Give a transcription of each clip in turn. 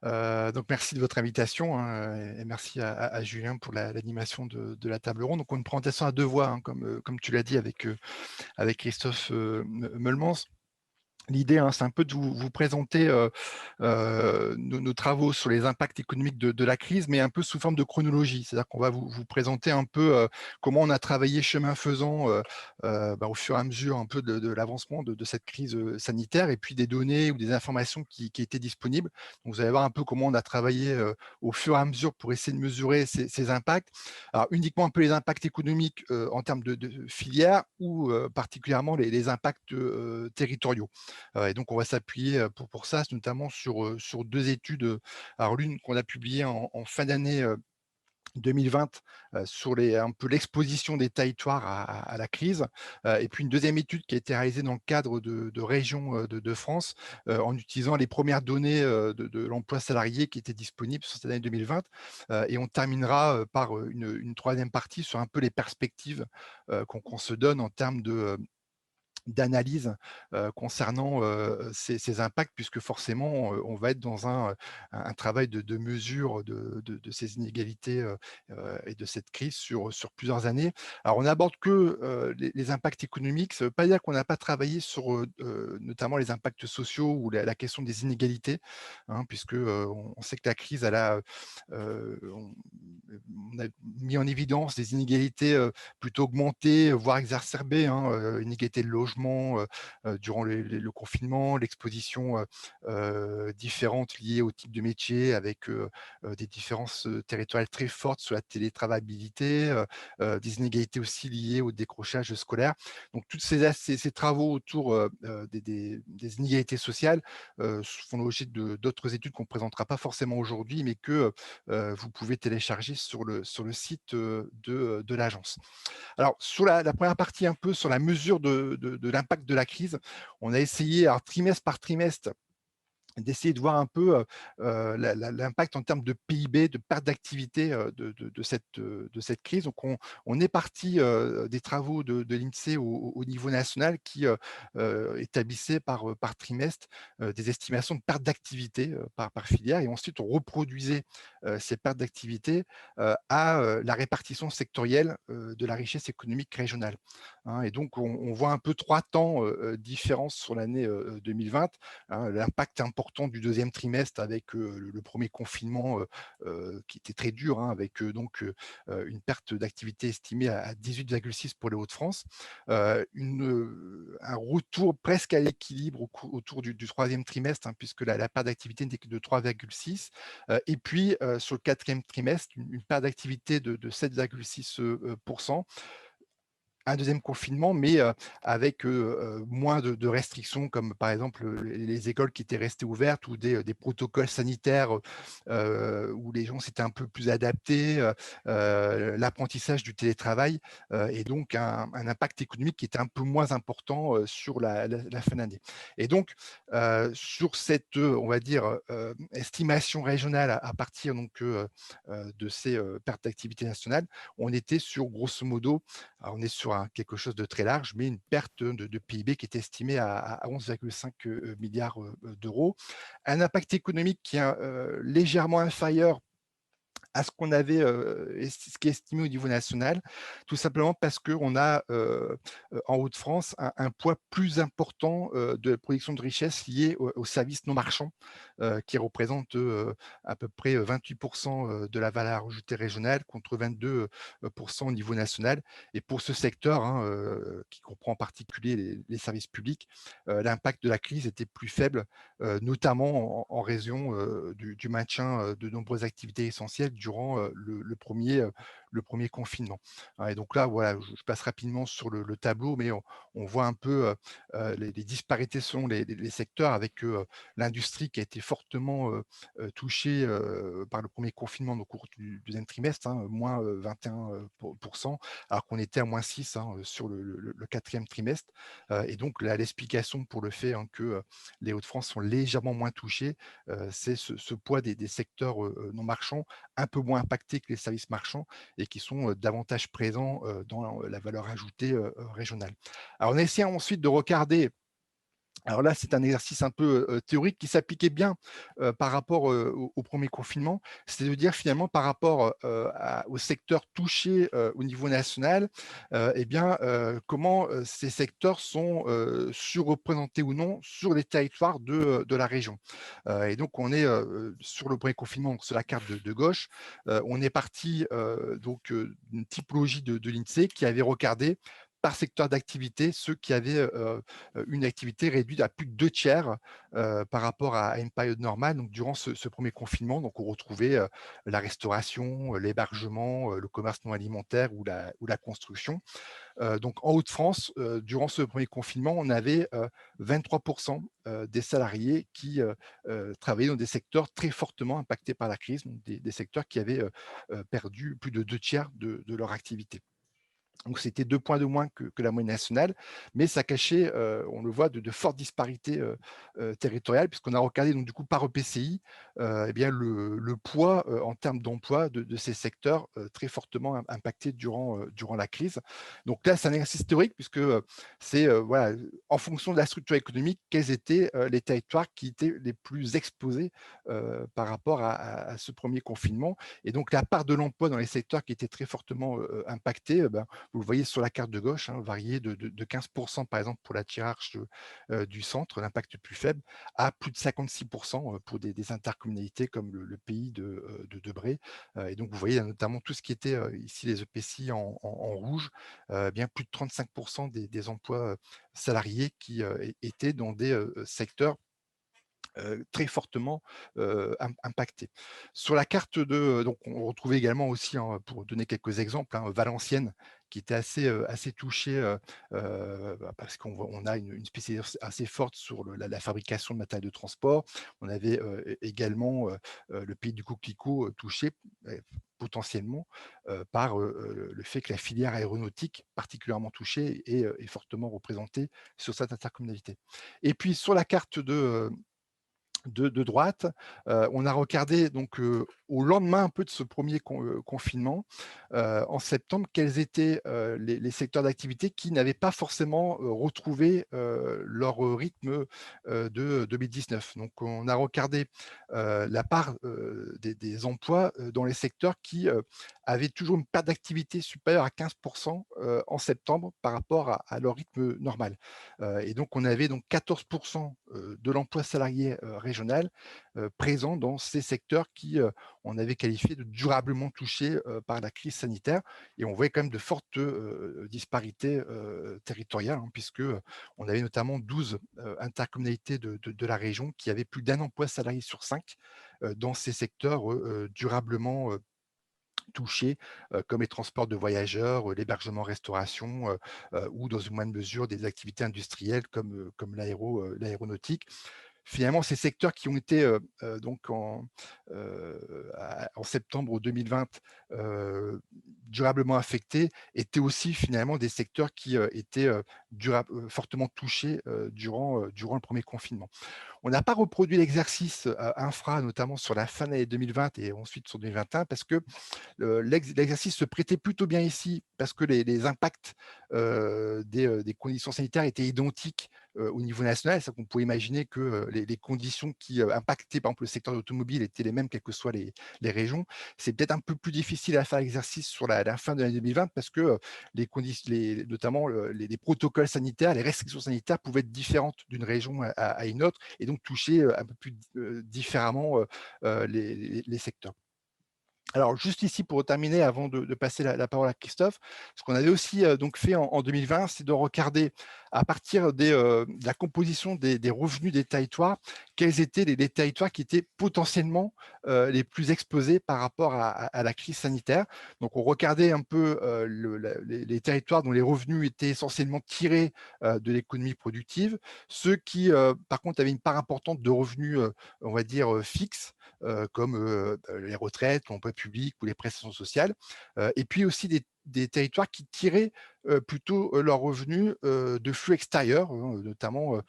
Donc merci de votre invitation, hein, et merci à Julien pour l'animation de la table ronde. Donc une présentation à 2 voix, hein, comme tu l'as dit avec Christophe, Meulemans. L'idée, hein, c'est un peu de vous présenter nos travaux sur les impacts économiques de la crise, mais un peu sous forme de chronologie. C'est-à-dire qu'on va vous présenter un peu comment on a travaillé chemin faisant au fur et à mesure un peu de l'avancement de cette crise sanitaire, et puis des données ou des informations qui étaient disponibles. Donc, vous allez voir un peu comment on a travaillé au fur et à mesure pour essayer de mesurer ces impacts. Alors, uniquement un peu les impacts économiques en termes de filières, ou particulièrement les impacts territoriaux. Et donc, on va s'appuyer pour ça, notamment sur 2 études. Alors, l'une qu'on a publiée en fin d'année 2020 sur un peu l'exposition des territoires à la crise, et puis une deuxième étude qui a été réalisée dans le cadre de régions de France, en utilisant les premières données de l'emploi salarié qui étaient disponibles sur cette année 2020. Et on terminera par une troisième partie sur un peu les perspectives qu'on se donne en termes d'analyse concernant ces impacts, puisque forcément, on va être dans un travail de mesure de ces inégalités et de cette crise sur plusieurs années. Alors, on n'aborde que les impacts économiques. Ça ne veut pas dire qu'on n'a pas travaillé sur notamment les impacts sociaux ou la question des inégalités, hein, puisque on sait que la crise, elle a, on a mis en évidence des inégalités plutôt augmentées, voire exacerbées, hein, inégalités de logement durant le confinement, l'exposition différentes liées au type de métier, avec des différences territoriales très fortes sur la télétravaillabilité, des inégalités aussi liées au décrochage scolaire. Donc toutes ces travaux autour des inégalités sociales font l'objet d'autres études qu'on ne présentera pas forcément aujourd'hui, mais que vous pouvez télécharger sur le site de l'agence. Alors, sur la première partie, un peu sur la mesure de l'impact de la crise, on a essayé, alors, trimestre par trimestre, d'essayer de voir un peu l'impact en termes de PIB, de perte d'activité de cette crise. Donc, on est parti des travaux de l'INSEE au niveau national, qui établissait par trimestre des estimations de perte d'activité par filière. Et ensuite, on reproduisait ces pertes d'activité à la répartition sectorielle de la richesse économique régionale, hein. Et donc, on voit un peu 3 temps différents sur l'année 2020, hein. L'impact important du deuxième trimestre, avec le premier confinement qui était très dur, hein, avec une perte d'activité estimée à 18,6 pour les Hauts-de-France. Un retour presque à l'équilibre autour du troisième trimestre, hein, puisque la perte d'activité n'était que de 3,6. Et puis sur le quatrième trimestre, une perte d'activité de 7,6 un deuxième confinement, mais avec moins de restrictions, comme par exemple les écoles qui étaient restées ouvertes, ou des protocoles sanitaires où les gens s'étaient un peu plus adaptés, l'apprentissage du télétravail, et donc un impact économique qui était un peu moins important sur la fin d'année. Et donc, sur cette, on va dire, estimation régionale à partir donc de ces pertes d'activité nationale, on était sur, grosso modo, alors on est sur quelque chose de très large, mais une perte de PIB qui est estimée à 11,5 milliards d'euros. Un impact économique qui est légèrement inférieur à ce qu'on avait, ce qui est estimé au niveau national, tout simplement parce qu'on a en Hauts-de-France un poids plus important de production de richesse lié aux services non marchands, qui représentent à peu près 28% de la valeur ajoutée régionale, contre 22 au niveau national. Et pour ce secteur, hein, qui comprend en particulier les services publics, l'impact de la crise était plus faible, notamment en raison du maintien de nombreuses activités essentielles durant le premier confinement, hein. Et donc là, voilà, je passe rapidement sur le tableau, mais on voit un peu les disparités selon les secteurs, avec l'industrie qui a été fortement touchée par le premier confinement au cours du deuxième trimestre, hein, moins 21 alors qu'on était à moins 6, hein, sur le quatrième trimestre. Et donc là, l'explication pour le fait, hein, que les Hauts-de-France sont légèrement moins touchés, c'est ce poids des secteurs non marchands, un peu moins impactés que les services marchands, et qui sont davantage présents dans la valeur ajoutée régionale. Alors, on essaie ensuite de regarder Alors là, c'est un exercice un peu, théorique qui s'appliquait bien, par rapport, au 1er confinement. C'est de dire finalement par rapport, aux secteurs touchés, au niveau national, et bien, comment, ces secteurs sont, surreprésentés ou non sur les territoires de la région. Et donc on est, sur le 1er confinement, donc sur la carte de gauche, on est parti, d'une typologie de l'INSEE qui avait regardé par secteur d'activité ceux qui avaient, une activité réduite à plus de 2 tiers par rapport à une période normale. Donc durant ce 1er confinement, donc on retrouvait, la restauration, l'hébergement, le commerce non alimentaire ou la construction. Donc en Hauts-de-France, durant ce 1er confinement, on avait, 23 des salariés qui, travaillaient dans des secteurs très fortement impactés par la crise, donc des secteurs qui avaient, perdu plus de 2 tiers de leur activité. Donc c'était 2 points de moins que la moyenne nationale, mais ça cachait, on le voit, de fortes disparités, territoriales puisqu'on a regardé donc du coup par EPCI, et bien le poids, en termes d'emploi de ces secteurs, très fortement impactés durant la crise. Donc là, c'est un exercice théorique puisque, c'est, voilà, en fonction de la structure économique, quels étaient, les territoires qui étaient les plus exposés, par rapport à ce 1er confinement. Et donc la part de l'emploi dans les secteurs qui étaient très fortement, impactés, vous le voyez sur la carte de gauche, hein, varier de 15 par exemple pour la Thiérache, du centre, l'impact plus faible, à plus de 56 pour des intercommunalités comme le pays de Debré. Et donc vous voyez notamment tout ce qui était, ici les EPCI en rouge, bien plus de 35 des emplois, salariés qui, étaient dans des, secteurs très fortement, impactés. Sur la carte donc on retrouvait également aussi, hein, pour donner quelques exemples, hein, Valenciennes qui était assez touchée, parce on a une spécialisation assez forte sur la fabrication de matériel de transport. On avait, également, le pays du coquelicot, touché, potentiellement, par, le fait que la filière aéronautique, particulièrement touchée, est fortement représentée sur cette intercommunalité. Et puis sur la carte de droite, on a regardé donc, au lendemain un peu de ce 1er confinement, en septembre, quels étaient, les secteurs d'activité qui n'avaient pas forcément, retrouvé, leur, rythme, de 2019. Donc on a regardé, la part, des emplois, dans les secteurs qui, avaient toujours une perte d'activité supérieure à 15 en septembre par rapport à leur rythme normal. Et donc on avait donc 14 de l'emploi salarié, régional, présent dans ces secteurs qui, on avait qualifié de durablement touchés, par la crise sanitaire. Et on voyait quand même de fortes, disparités, territoriales, hein, puisque, on avait notamment 12, intercommunalités de la région qui avaient plus d'un emploi salarié sur 5, dans ces secteurs, durablement, touchés, comme les transports de voyageurs, l'hébergement-restauration, ou dans une moindre mesure des activités industrielles comme l'aéronautique. Finalement, ces secteurs qui ont été, donc en septembre 2020, durablement affectés, étaient aussi finalement des secteurs qui, étaient, fortement touchés, durant le 1er confinement. On n'a pas reproduit l'exercice, infra, notamment sur la fin de l'année 2020 et ensuite sur 2021 parce que l'exercice se prêtait plutôt bien ici parce que les impacts, des conditions sanitaires étaient identiques, au niveau national. C'est-à-dire qu'on pouvait imaginer que, les conditions qui, impactaient par exemple le secteur de l'automobile étaient les mêmes quelles que soient les régions. C'est peut-être un peu plus difficile à faire l'exercice sur la fin de l'année 2020 parce que, notamment les protocoles sanitaires, les restrictions sanitaires pouvaient être différentes d'une région à une autre et donc toucher, un peu plus différemment, les secteurs. Alors juste ici pour terminer avant de passer la parole à Christophe, ce qu'on avait aussi, donc fait en 2020, c'est de regarder à partir de la composition des revenus des territoires, quels étaient les territoires qui étaient potentiellement, les plus exposés par rapport à la crise sanitaire. Donc on regardait un peu, les territoires dont les revenus étaient essentiellement tirés, de l'économie productive. Ceux qui, par contre avaient une part importante de revenus, on va dire, fixes, comme, les retraites, l'emploi public ou les prestations sociales. Et puis aussi des territoires qui tiraient, plutôt, leurs revenus, de flux extérieurs, notamment,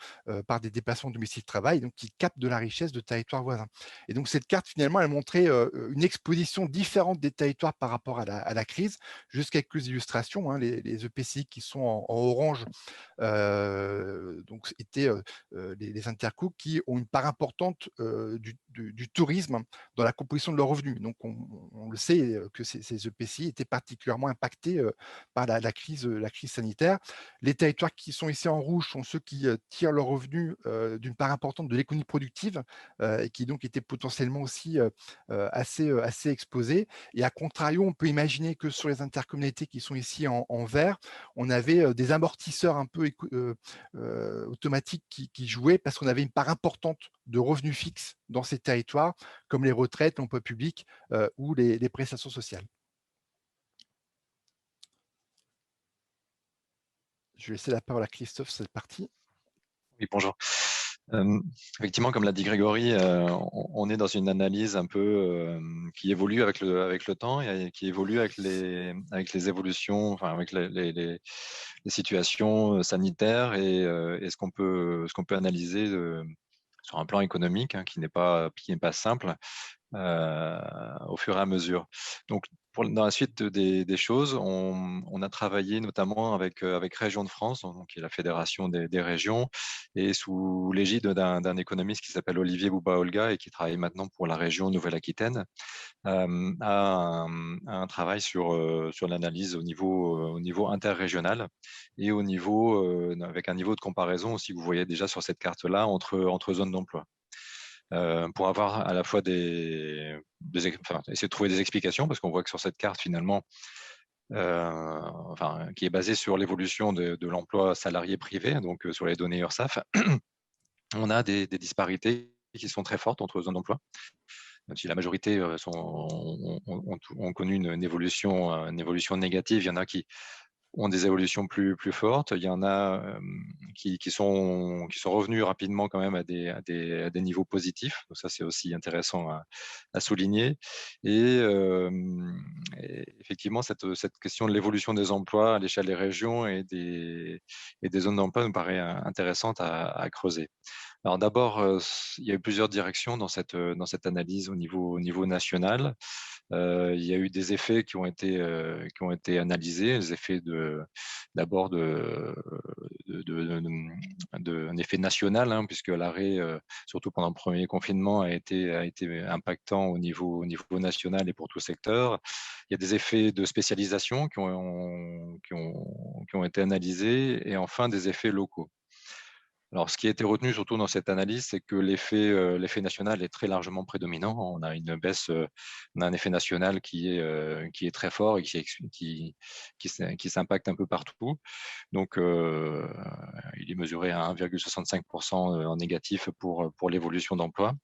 par des déplacements domicile travail, donc qui captent de la richesse de territoires voisins. Et donc cette carte finalement, elle montrait, une exposition différente des territoires par rapport à la crise. Juste quelques illustrations, hein, les EPCI qui sont en orange, donc étaient, les interco qui ont une part importante, du tourisme dans la composition de leurs revenus. Donc on le sait, que ces EPCI étaient particulièrement impactés, par la crise sanitaire. Les territoires qui sont ici en rouge sont ceux qui, tirent leurs revenus, d'une part importante de l'économie productive, et qui donc étaient potentiellement aussi, assez exposés. Et à contrario, on peut imaginer que sur les intercommunalités qui sont ici en vert, on avait, des amortisseurs un peu automatiques qui jouaient parce qu'on avait une part importante de revenus fixes dans ces territoires, comme les retraites, l'emploi public, ou les prestations sociales. Je vais laisser la parole à Christophe, c'est parti. Oui, bonjour. Effectivement, comme l'a dit Grégory, on est dans une analyse un peu qui évolue avec le temps et qui évolue avec les évolutions, enfin avec les situations sanitaires et ce qu'on peut analyser sur un plan économique, hein, qui n'est pas simple au fur et à mesure. Donc, dans la suite des choses, on a travaillé notamment avec Région de France, donc, qui est la fédération des régions, et sous l'égide d'un économiste qui s'appelle Olivier Bouba-Olga et qui travaille maintenant pour la région Nouvelle-Aquitaine, à un travail sur l'analyse au niveau interrégional et avec un niveau de comparaison aussi, que vous voyez déjà sur cette carte-là, entre zones d'emploi. Pour avoir à la fois essayer de trouver des explications, parce qu'on voit que sur cette carte, finalement, qui est basée sur l'évolution de l'emploi salarié privé, donc sur les données URSSAF, on a des disparités qui sont très fortes entre zones d'emploi. Même si la majorité ont connu une évolution négative, il y en a qui ont des évolutions plus fortes. Il y en a qui sont revenus rapidement quand même à des niveaux positifs. Donc ça, c'est aussi intéressant à souligner. Et effectivement, cette question de l'évolution des emplois à l'échelle des régions et des zones d'emploi nous paraît intéressante à creuser. Alors d'abord, il y a eu plusieurs directions dans cette analyse au niveau national. Il y a eu des effets qui ont été analysés, les effets d'abord d'un effet national, hein, puisque l'arrêt, surtout pendant le premier confinement, a été impactant au niveau national et pour tout secteur. Il y a des effets de spécialisation qui ont été analysés et enfin des effets locaux. Alors, ce qui a été retenu surtout dans cette analyse, c'est que l'effet national est très largement prédominant. On a une baisse, on a un effet national qui est très fort et qui s'impacte un peu partout. Donc, il est mesuré à 1,65% en négatif pour l'évolution d'emploi.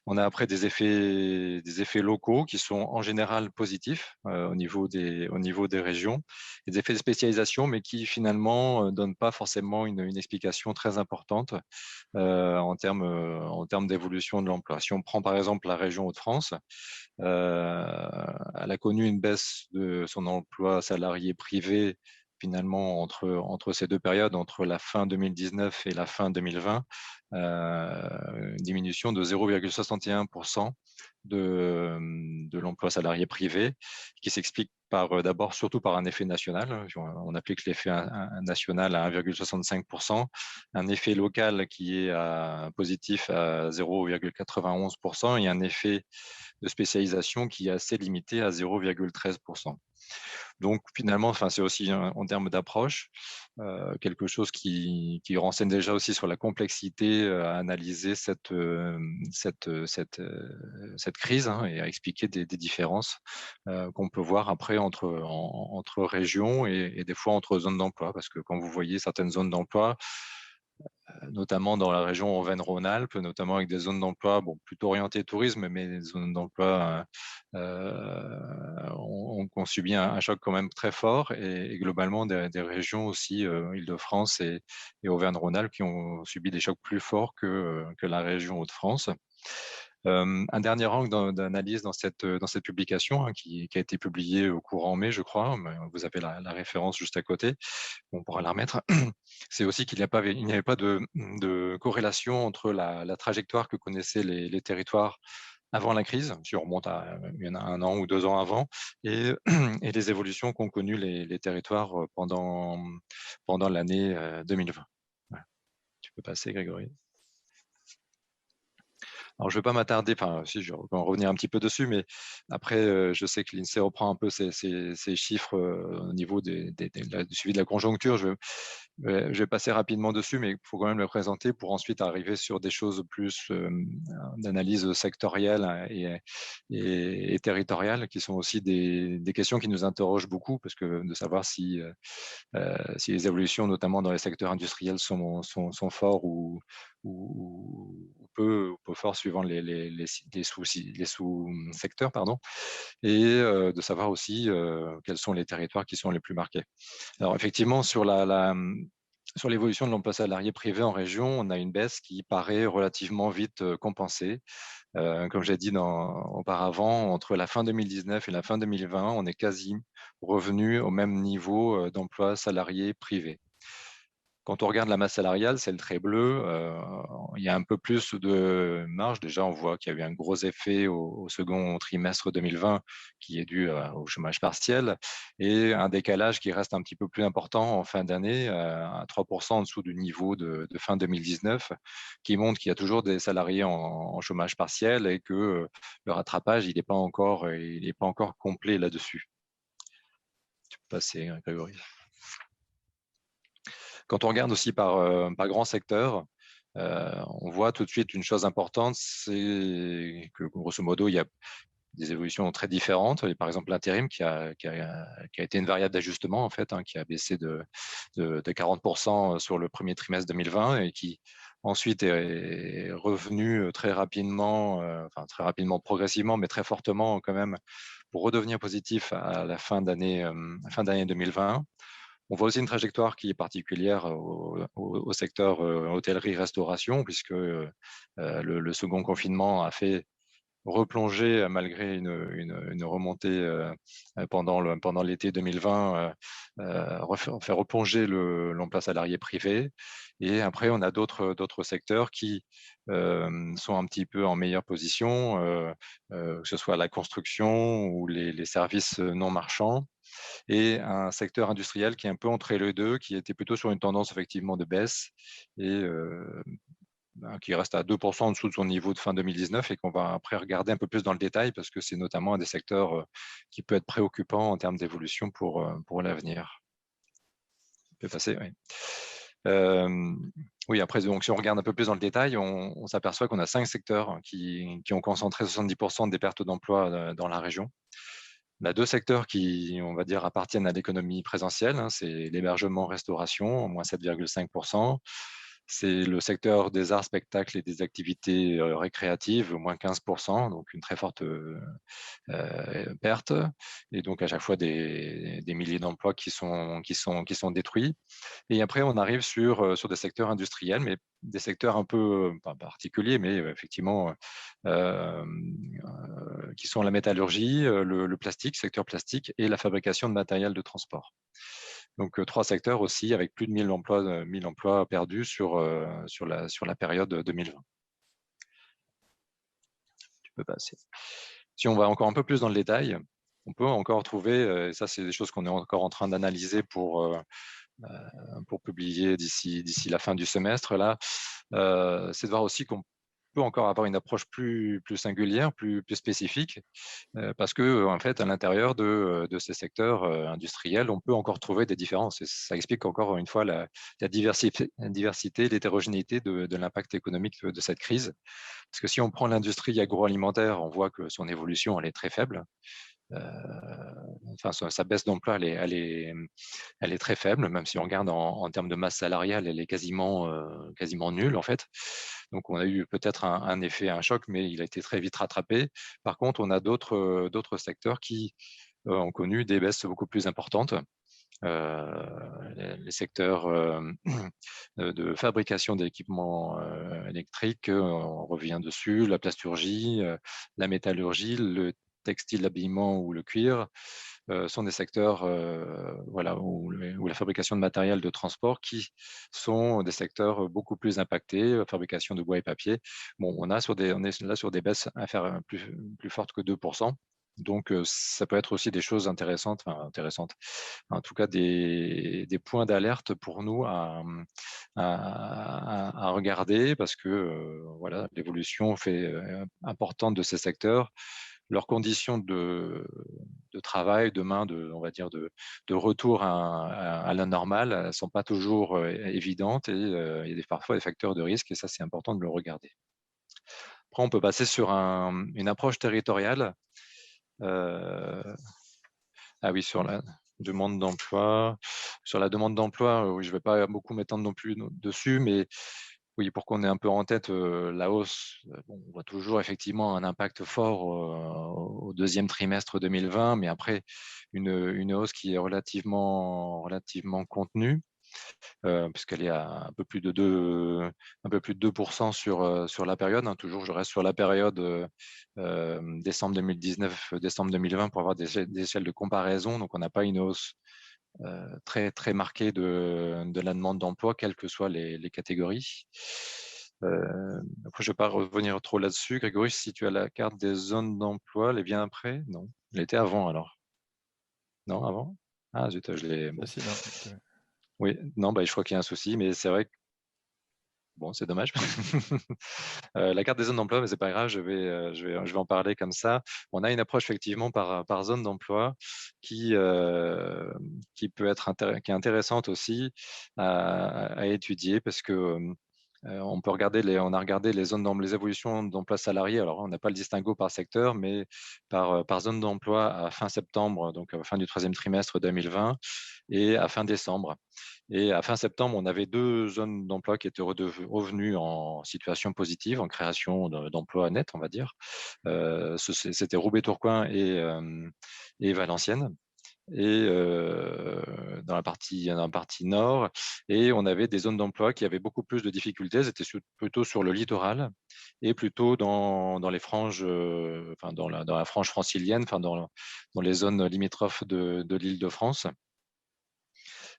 On a après des effets locaux qui sont en général positifs au niveau des régions, et des effets de spécialisation, mais qui finalement donnent pas forcément une explication très importante en termes d'évolution de l'emploi. Si on prend par exemple la région Hauts-de-France, elle a connu une baisse de son emploi salarié privé finalement entre ces deux périodes, entre la fin 2019 et la fin 2020, une diminution de 0,61% de l'emploi salarié privé, qui s'explique d'abord surtout par un effet national. On applique l'effet national à 1,65%, un effet local qui est positif à 0,91% et un effet de spécialisation qui est assez limité à 0,13%. Donc finalement, enfin, c'est aussi en termes d'approche quelque chose qui renseigne déjà aussi sur la complexité à analyser cette crise, hein, et à expliquer des différences qu'on peut voir après entre régions et des fois entre zones d'emploi. Parce que quand vous voyez certaines zones d'emploi, notamment dans la région Auvergne-Rhône-Alpes, notamment avec des zones d'emploi plutôt orientées tourisme, mais des zones d'emploi ont subi un choc quand même très fort, et globalement des régions aussi, Île-de-France et Auvergne-Rhône-Alpes, qui ont subi des chocs plus forts que la région Hauts-de-France. Un dernier angle d'analyse dans cette publication, hein, qui a été publiée au courant mai, je crois, mais vous avez la référence juste à côté, on pourra la remettre, c'est aussi qu'il n'y avait pas de corrélation entre la trajectoire que connaissaient les territoires avant la crise, si on remonte à un an ou 2 ans avant, et, et les évolutions qu'ont connues les territoires pendant l'année 2020. Voilà. Tu peux passer, Grégory. Alors, je ne vais pas m'attarder, enfin, si je vais en revenir un petit peu dessus, mais après, je sais que l'INSEE reprend un peu ces chiffres au niveau du suivi de la conjoncture. Je vais passer rapidement dessus, mais il faut quand même le présenter pour ensuite arriver sur des choses plus d'analyse sectorielle, hein, et territoriale, qui sont aussi des questions qui nous interrogent beaucoup, parce que de savoir si les évolutions, notamment dans les secteurs industriels, sont forts ou peu forts suivant les sous-secteurs, pardon, et de savoir aussi quels sont les territoires qui sont les plus marqués. Alors effectivement, sur l'évolution de l'emploi salarié privé en région, on a une baisse qui paraît relativement vite compensée. Comme j'ai dit auparavant, entre la fin 2019 et la fin 2020, on est quasi revenu au même niveau d'emploi salarié privé. Quand on regarde la masse salariale, c'est le trait bleu, il y a un peu plus de marge. Déjà, on voit qu'il y a eu un gros effet au second trimestre 2020 qui est dû au chômage partiel, et un décalage qui reste un petit peu plus important en fin d'année, à 3% en dessous du niveau de fin 2019, qui montre qu'il y a toujours des salariés en chômage partiel et que le rattrapage, il n'est pas encore complet là-dessus. Tu peux passer, Grégory. Quand on regarde aussi par grand secteur, on voit tout de suite une chose importante, c'est que grosso modo, il y a des évolutions très différentes. Et par exemple, l'intérim qui a été une variable d'ajustement, en fait, hein, qui a baissé de 40% sur le premier trimestre 2020 et qui ensuite est revenu très rapidement, progressivement, mais très fortement quand même, pour redevenir positif à la fin d'année 2020. On voit aussi une trajectoire qui est particulière au secteur hôtellerie-restauration, puisque le second confinement a fait replonger, malgré une remontée pendant l'été 2020, fait replonger l'emploi salarié privé. Et après, on a d'autres secteurs qui sont un petit peu en meilleure position, que ce soit la construction ou les services non marchands, et un secteur industriel qui est un peu entre les deux, qui était plutôt sur une tendance effectivement de baisse et qui reste à 2% en dessous de son niveau de fin 2019, et qu'on va après regarder un peu plus dans le détail parce que c'est notamment un des secteurs qui peut être préoccupant en termes d'évolution pour l'avenir. On peut passer, oui. Oui, après, donc, si on regarde un peu plus dans le détail, on s'aperçoit qu'on a 5 secteurs qui ont concentré 70% des pertes d'emplois dans la région. On a 2 secteurs qui, on va dire, appartiennent à l'économie présentielle, hein, c'est l'hébergement-restauration, moins 7,5%. C'est le secteur des arts, spectacles et des activités récréatives, moins 15%, donc une très forte perte, et donc à chaque fois des milliers d'emplois qui sont détruits. Et après, on arrive sur des secteurs industriels, mais des secteurs un peu pas particuliers, mais effectivement qui sont la métallurgie, le plastique, secteur plastique, et la fabrication de matériel de transport. Donc 3 secteurs aussi avec plus de 1000 emplois perdus sur la période 2020. Tu peux passer. Si on va encore un peu plus dans le détail, on peut encore trouver, et ça c'est des choses qu'on est encore en train d'analyser pour publier d'ici la fin du semestre, là, c'est de voir aussi qu'on peut encore avoir une approche plus singulière, plus spécifique, parce que en fait, à l'intérieur de ces secteurs industriels, on peut encore trouver des différences. Et ça explique encore une fois la diversité, l'hétérogénéité de l'impact économique de cette crise. Parce que si on prend l'industrie agroalimentaire, on voit que son évolution, elle est très faible. Enfin, sa baisse d'emploi, elle est très faible, même si on regarde en termes de masse salariale, elle est quasiment nulle en fait. Donc on a eu peut-être un effet, un choc, mais il a été très vite rattrapé. Par contre, on a d'autres secteurs qui ont connu des baisses beaucoup plus importantes. les secteurs de fabrication d'équipements électriques, on revient dessus, la plasturgie, la métallurgie, le textile, l'habillement ou le cuir sont des secteurs voilà, où la fabrication de matériel de transport qui sont des secteurs beaucoup plus impactés, fabrication de bois et papier. Bon, on est là sur des baisses plus fortes que 2%. Donc, ça peut être aussi des choses intéressantes, en tout cas des points d'alerte pour nous à regarder parce que voilà, l'évolution importante de ces secteurs, leurs conditions de travail, demain, on va dire de retour à la normale, elles ne sont pas toujours évidentes et il y a parfois des facteurs de risque et ça, c'est important de le regarder. Après, on peut passer sur une approche territoriale. Ah oui, sur la demande d'emploi. Sur la demande d'emploi, oui, je ne vais pas beaucoup m'étendre non plus dessus, mais oui, pour qu'on ait un peu en tête la hausse, bon, on voit toujours effectivement un impact fort au deuxième trimestre 2020, mais après une hausse qui est relativement contenue, puisqu'elle est à un peu plus de 2% sur la période. Hein. Toujours, je reste sur la période décembre 2019, décembre 2020 pour avoir des échelles de comparaison. Donc, on n'a pas une hausse très, très marquée de la demande d'emploi, quelles que soient les catégories. Après, je ne vais pas revenir trop là-dessus. Grégory, si tu as la carte des zones d'emploi, elle est bien après? Non, elle était avant alors. Non, avant? Ah zut, je l'ai. Bon. Si, non. Oui, non, bah, je crois qu'il y a un souci, mais c'est vrai que bon, c'est dommage. La carte des zones d'emploi, mais c'est pas grave, je vais en parler comme ça. On a une approche effectivement par zone d'emploi qui peut être qui est intéressante aussi à étudier parce que on a regardé les évolutions d'emploi salarié. Alors, on n'a pas le distinguo par secteur, mais par zone d'emploi à fin septembre, donc à fin du troisième trimestre 2020 et à fin décembre. Et à fin septembre, on avait 2 zones d'emploi qui étaient revenues en situation positive, en création d'emplois nets, on va dire. C'était Roubaix-Tourcoing et Valenciennes et dans la partie nord. Et on avait des zones d'emploi qui avaient beaucoup plus de difficultés. Elles étaient plutôt sur le littoral et plutôt dans les franges, enfin dans la frange francilienne, enfin dans les zones limitrophes de l'Île-de-France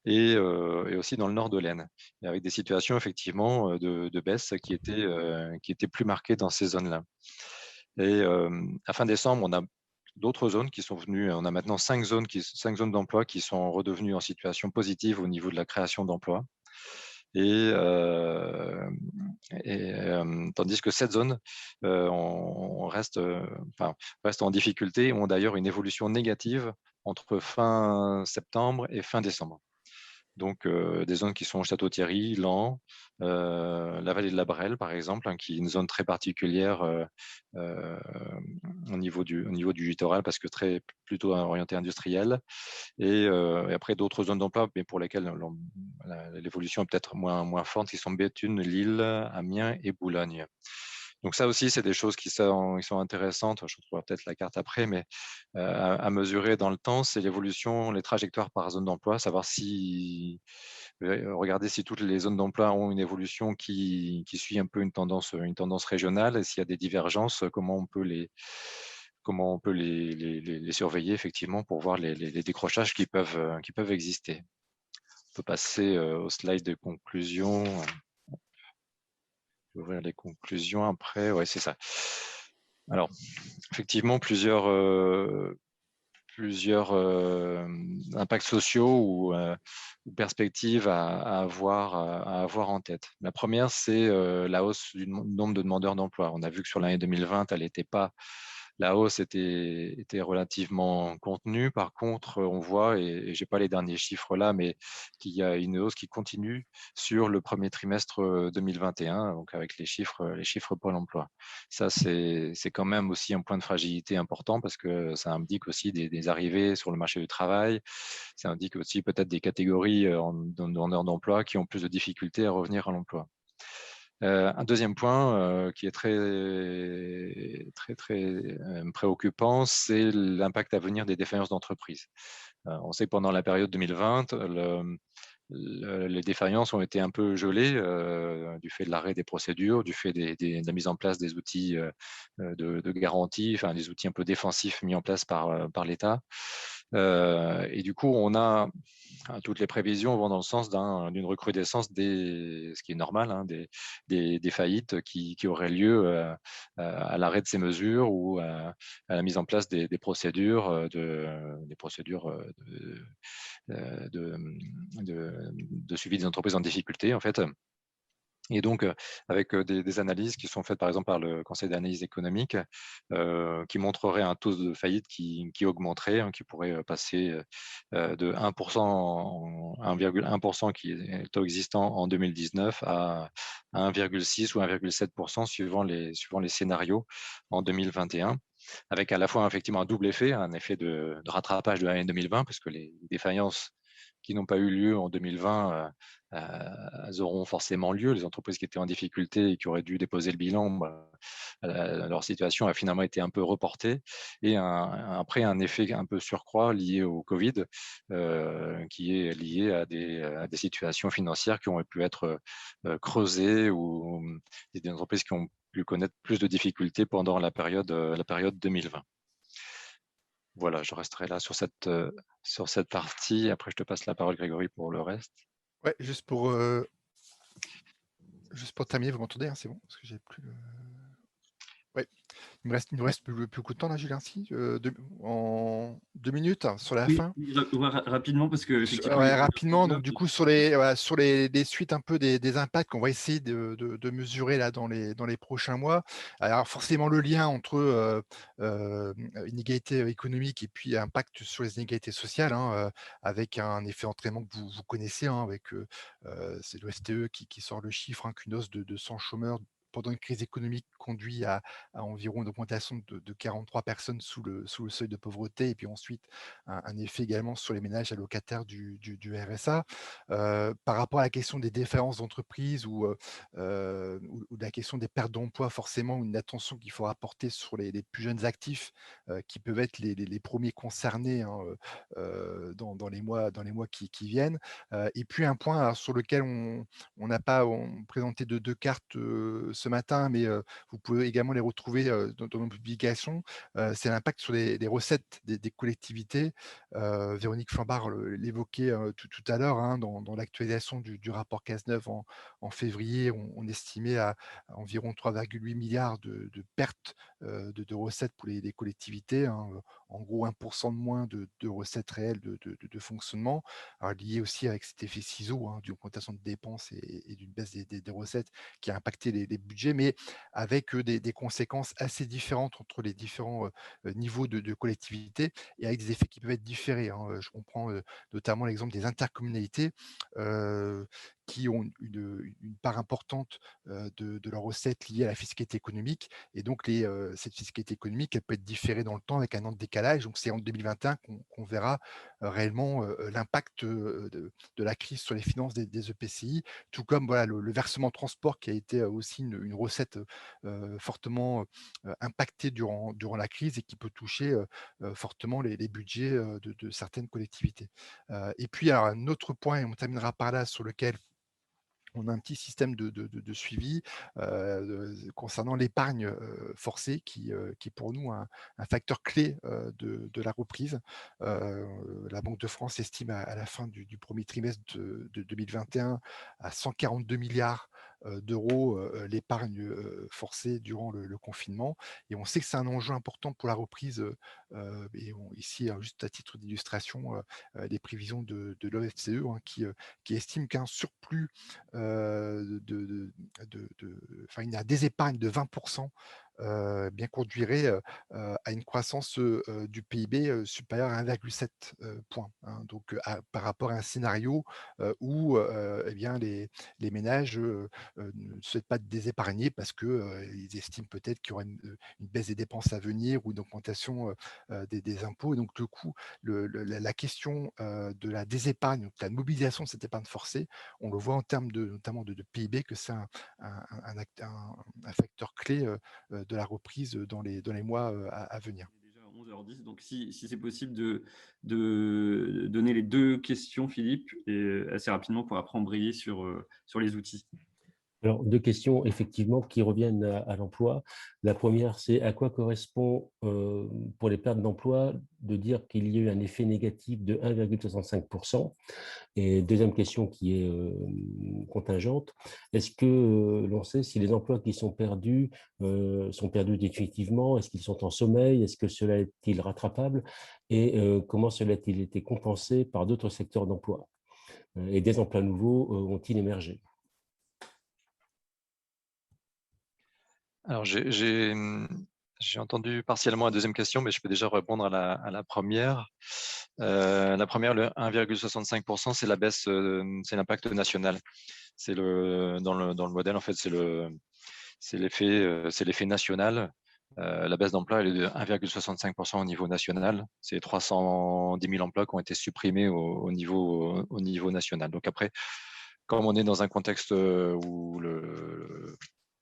et aussi dans le nord de l'Aisne, et avec des situations effectivement de baisse qui étaient plus marquées dans ces zones-là. Et à fin décembre, on a d'autres zones qui sont venues. On a maintenant 5 zones d'emploi qui sont redevenues en situation positive au niveau de la création d'emplois. Et, tandis que 7 zones on reste, restent en difficulté, ont d'ailleurs une évolution négative entre fin septembre et fin décembre. Donc, des zones qui sont Château-Thierry, Laon, la vallée de la Brelle, par exemple, hein, qui est une zone très particulière euh, au niveau du littoral, parce que plutôt orientée industrielle. Et après, d'autres zones d'emploi, mais pour lesquelles l'évolution est peut-être moins forte, qui sont Béthune, Lille, Amiens et Boulogne. Donc ça aussi, c'est des choses qui sont intéressantes. Je trouverai peut-être la carte après, mais à mesurer dans le temps, c'est l'évolution, les trajectoires par zone d'emploi, savoir si regarder si toutes les zones d'emploi ont une évolution qui suit un peu une tendance régionale, et s'il y a des divergences, comment on peut les surveiller effectivement pour voir les décrochages qui peuvent exister. On peut passer au slide de conclusion. Ouvrir les conclusions après. Ouais, c'est ça. Alors, effectivement, plusieurs impacts sociaux ou perspectives à avoir en tête. La première, c'est la hausse du nombre de demandeurs d'emploi. On a vu que sur l'année 2020, la hausse était relativement contenue. Par contre, on voit, et je n'ai pas les derniers chiffres là, mais qu'il y a une hausse qui continue sur le premier trimestre 2021, donc avec les chiffres Pôle emploi. Ça, c'est quand même aussi un point de fragilité important parce que ça indique aussi des arrivées sur le marché du travail. Ça indique aussi peut-être des catégories de demandeurs d'emploi qui ont plus de difficultés à revenir à l'emploi. Un deuxième point qui est très préoccupant, c'est l'impact à venir des défaillances d'entreprise. On sait que pendant la période 2020, les défaillances ont été un peu gelées du fait de l'arrêt des procédures, du fait de la mise en place des outils de garantie, enfin des outils un peu défensifs mis en place par l'État. Et du coup, toutes les prévisions vont dans le sens d'une recrudescence ce qui est normal, hein, des faillites qui auraient lieu à l'arrêt de ces mesures ou à la mise en place des procédures, de suivi des entreprises en difficulté, en fait. Et donc, avec des analyses qui sont faites, par exemple, par le Conseil d'analyse économique, qui montreraient un taux de faillite qui augmenterait, hein, qui pourrait passer de 1,1% qui est le taux existant en 2019 à 1,6 ou 1,7% suivant les scénarios en 2021, avec à la fois effectivement un double effet, un effet de rattrapage de l'année 2020, parce que les défaillances qui n'ont pas eu lieu en 2020, elles auront forcément lieu. Les entreprises qui étaient en difficulté et qui auraient dû déposer le bilan, leur situation a finalement été un peu reportée. Et après, un effet un peu surcroît lié au Covid, qui est lié à des situations financières qui ont pu être creusées ou des entreprises qui ont pu connaître plus de difficultés pendant la période 2020. Voilà, je resterai là sur cette partie. Après, je te passe la parole, Grégory, pour le reste. Ouais, juste pour terminer, vous m'entendez, hein, c'est bon? Parce que j'ai plus le ouais. Il nous reste plus beaucoup de temps là, Julien, si? En 2 minutes hein, sur la Oui, fin? oui, rapidement parce qu'effectivement, il y Ouais, a rapidement, donc du coup sur les suites un peu des impacts qu'on va essayer de mesurer là dans les prochains mois. Alors forcément le lien entre, inégalité économique et puis impact sur les inégalités sociales, hein, avec un effet entraînement que vous connaissez, hein, avec, c'est l'OFCE qui sort le chiffre, hein, qu'une hausse de 100 chômeurs pendant une crise économique conduit à environ une augmentation de 43 personnes sous le seuil de pauvreté et puis ensuite un effet également sur les ménages allocataires du RSA. Par rapport à la question des différences d'entreprise ou de la question des pertes d'emploi, forcément une attention qu'il faudra porter sur les plus jeunes actifs qui peuvent être les premiers concernés, hein, dans les mois qui viennent. Et puis un point alors, sur lequel on n'a pas présenté de deux cartes ce matin, mais vous pouvez également les retrouver dans nos publications. C'est l'impact sur les recettes des collectivités. Véronique Flambard l'évoquait tout à l'heure, hein, dans l'actualisation du rapport Cazeneuve en février, on estimait à environ 3,8 milliards de pertes de recettes pour les collectivités, hein, en gros 1% de moins de recettes réelles de fonctionnement, alors lié aussi avec cet effet ciseau, hein, d'une augmentation de dépenses et d'une baisse des recettes qui a impacté les budgets, mais avec des conséquences assez différentes entre les différents niveaux de collectivité et avec des effets qui peuvent être différés, hein. Je comprends notamment l'exemple des intercommunalités qui ont une part importante de leurs recettes liées à la fiscalité économique. Et donc, cette fiscalité économique, elle peut être différée dans le temps avec un an de décalage. Donc, c'est en 2021 qu'on verra réellement l'impact de la crise sur les finances des EPCI, tout comme voilà, le versement transport qui a été aussi une recette fortement impactée durant la crise et qui peut toucher fortement les budgets de certaines collectivités. Et puis, alors, un autre point, et on terminera par là, sur lequel on a un petit système de suivi concernant l'épargne forcée qui est pour nous un facteur clé de la reprise. La Banque de France estime à la fin du premier trimestre de 2021 à 142 milliards d'euros l'épargne forcée durant le confinement. Et on sait que c'est un enjeu important pour la reprise. Ici, juste à titre d'illustration, les prévisions de l'OFCE qui estime qu'un surplus enfin, une désépargne de 20%, bien conduirait à une croissance du PIB supérieure à 1,7 point, hein. Donc, par rapport à un scénario où eh bien, les ménages ne souhaitent pas désépargner parce qu'ils estiment peut-être qu'il y aura une baisse des dépenses à venir ou une augmentation des impôts. Et donc, le coup, la question de la désépargne, donc la mobilisation de cette épargne forcée, on le voit en termes notamment de PIB, que c'est un facteur clé de la reprise dans les mois à venir. 11h10. Donc, si c'est possible de donner les 2 questions, Philippe, et assez rapidement pour après embrayer sur les outils. Alors, 2 questions, effectivement, qui reviennent à l'emploi. La première, c'est à quoi correspond, pour les pertes d'emploi, de dire qu'il y a eu un effet négatif de 1,65%. Et deuxième question qui est contingente, est-ce que l'on sait si les emplois qui sont perdus définitivement? Est-ce qu'ils sont en sommeil? Est-ce que cela est-il rattrapable? Et comment cela a-t-il été compensé par d'autres secteurs d'emploi? Et des emplois nouveaux ont-ils émergé? Alors, j'ai entendu partiellement la deuxième question, mais je peux déjà répondre à la première. La première, le 1,65%, c'est la baisse, c'est l'impact national. C'est dans le modèle, en fait, c'est l'effet national. La baisse d'emploi, elle est de 1,65% au niveau national. C'est 310 000 emplois qui ont été supprimés au niveau national. Donc après, comme on est dans un contexte où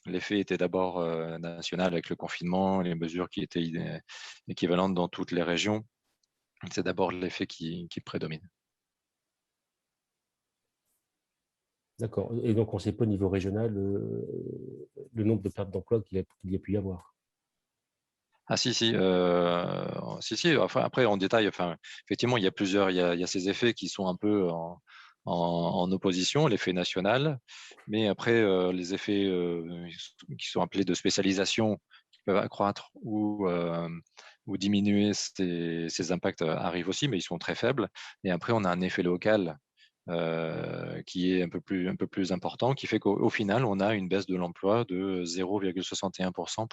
l'effet était d'abord national avec le confinement, les mesures qui étaient équivalentes dans toutes les régions, c'est d'abord l'effet qui prédomine. D'accord. Et donc, on ne sait pas au niveau régional le nombre de pertes d'emploi qu'il y a pu y avoir. Ah si, si. Enfin, après, en détail, enfin, effectivement, il y a ces effets qui sont un peu en opposition, l'effet national, mais après, les effets qui sont appelés de spécialisation, qui peuvent accroître ou diminuer ces impacts arrivent aussi, mais ils sont très faibles. Et après, on a un effet local qui est un peu plus important, qui fait qu'au final, on a une baisse de l'emploi de 0,61%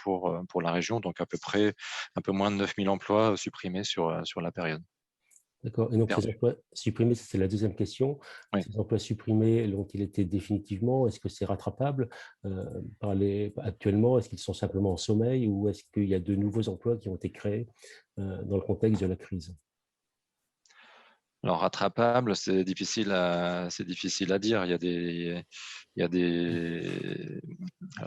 pour la région, donc à peu près un peu moins de 9 000 emplois supprimés sur la période. D'accord. Et donc, ces Perdus. emplois supprimés, c'est la deuxième question. Oui. Ces emplois supprimés, l'ont-ils été définitivement? Est-ce que c'est rattrapable actuellement? Est-ce qu'ils sont simplement en sommeil ou est-ce qu'il y a de nouveaux emplois qui ont été créés dans le contexte de la crise? Alors rattrapable, c'est difficile à dire. Alors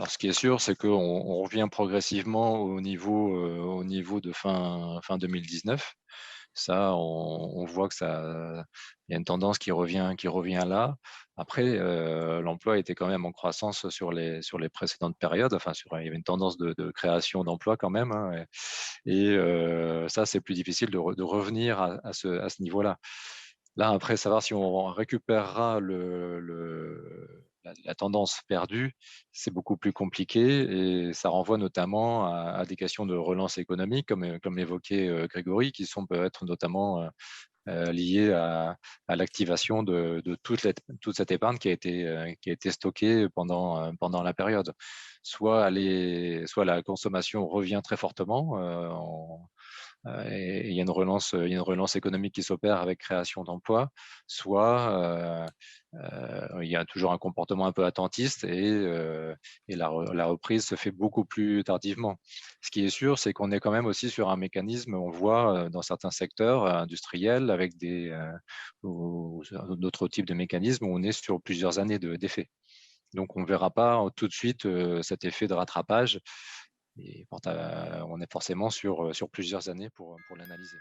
ce qui est sûr, c'est qu'on revient progressivement au niveau de fin 2019. Ça, on voit que il y a une tendance qui revient là. Après, l'emploi était quand même en croissance sur les précédentes périodes. Enfin, il y avait une tendance de création d'emplois quand même, hein, et ça, c'est plus difficile de revenir à ce niveau-là. Là, après, savoir si on récupérera la tendance perdue, c'est beaucoup plus compliqué et ça renvoie notamment à des questions de relance économique, comme évoquait Grégory, qui sont peut-être notamment liées à l'activation de toute cette épargne qui a été stockée pendant la période. Soit la consommation revient très fortement et il y a une relance économique qui s'opère avec création d'emplois, soit il y a toujours un comportement un peu attentiste et la reprise se fait beaucoup plus tardivement. Ce qui est sûr, c'est qu'on est quand même aussi sur un mécanisme, on voit dans certains secteurs industriels avec d'autres types de mécanismes où on est sur plusieurs années d'effet. Donc on ne verra pas tout de suite cet effet de rattrapage. Et on est forcément sur plusieurs années pour l'analyser.